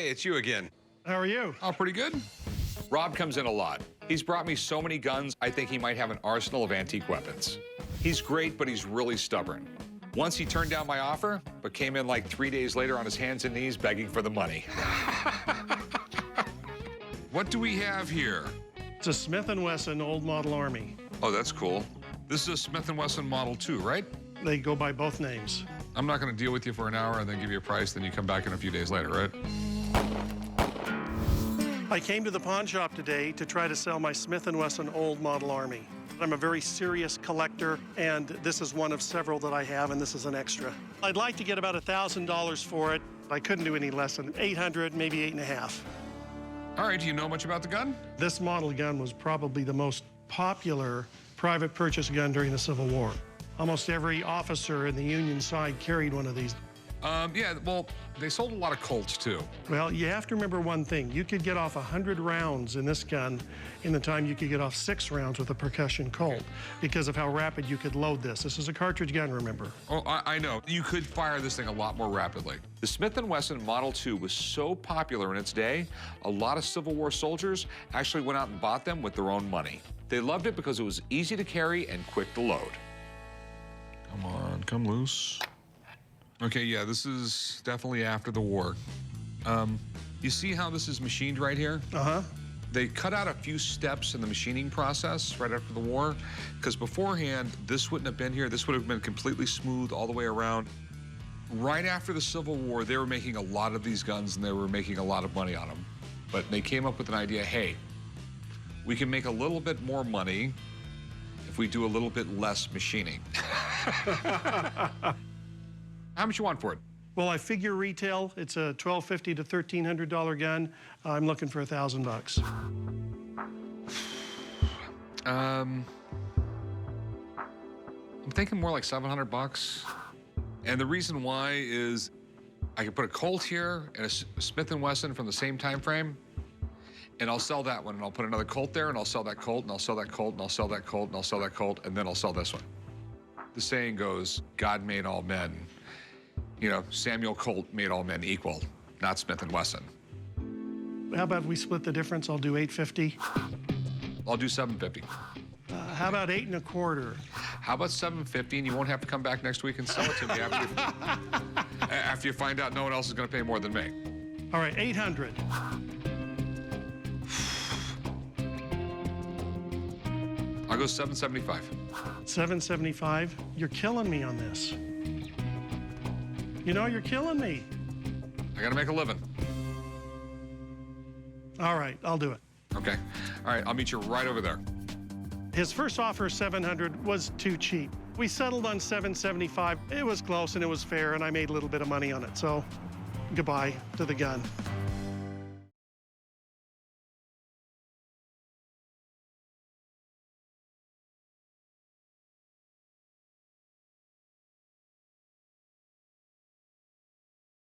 Hey, it's you again. How are you? Oh, pretty good. Rob comes in a lot. He's brought me so many guns, I think he might have an arsenal of antique weapons. He's great, but he's really stubborn. Once he turned down my offer, but came in like 3 days later on his hands and knees begging for the money. What do we have here? It's a Smith Wesson old model Army. Oh, that's cool. This is a Smith Wesson Model 2, right? They go by both names. I'm not going to deal with you for an hour and then give you a price, then you come back in a few days later, right? I came to the pawn shop today to try to sell my Smith Wesson old model Army. I'm a very serious collector, and this is one of several that I have, and this is an extra. I'd like to get about $1,000 for it. I couldn't do any less than $800, maybe $8.50. All right, do you know much about the gun? This model gun was probably the most popular private purchase gun during the Civil War. Almost every officer in the Union side carried one of these. Yeah, well, they sold a lot of Colts, too. Well, you have to remember one thing. You could get off 100 rounds in this gun in the time you could get off 6 rounds with a percussion Colt because of how rapid you could load this. This is a cartridge gun, remember? Oh, I know. You could fire this thing a lot more rapidly. The Smith & Wesson Model 2 was so popular in its day, a lot of Civil War soldiers actually went out and bought them with their own money. They loved it because it was easy to carry and quick to load. Come on, come loose. Okay, yeah, this is definitely after the war. You see how this is machined right here? Uh-huh. They cut out a few steps in the machining process right after the war, because beforehand, this wouldn't have been here. This would have been completely smooth all the way around. Right after the Civil War, they were making a lot of these guns, and they were making a lot of money on them. But they came up with an idea, hey, we can make a little bit more money if we do a little bit less machining. How much you want for it? Well, I figure retail, it's a $1,250 to $1,300 gun. I'm looking for $1,000. I'm thinking more like $700. And the reason why is I could put a Colt here and a Smith & Wesson from the same time frame, and I'll sell that one, and I'll put another Colt there, and I'll sell that Colt, and I'll sell that Colt, and I'll sell that Colt, and I'll sell that Colt, and then I'll sell this one. The saying goes, God made all men. You know, Samuel Colt made all men equal, not Smith & Wesson. How about we split the difference? I'll do $850. I'll do $750. How about $8 1/4? How about $750, and you won't have to come back next week and sell it to me after you find out no one else is going to pay more than me. All right, $800. I'll go $775. $775? You're killing me on this. You know, you're killing me. I got to make a living. All right, I'll do it. Okay. All right, I'll meet you right over there. His first offer, $700, was too cheap. We settled on $775. It was close and it was fair, and I made a little bit of money on it. So, goodbye to the gun.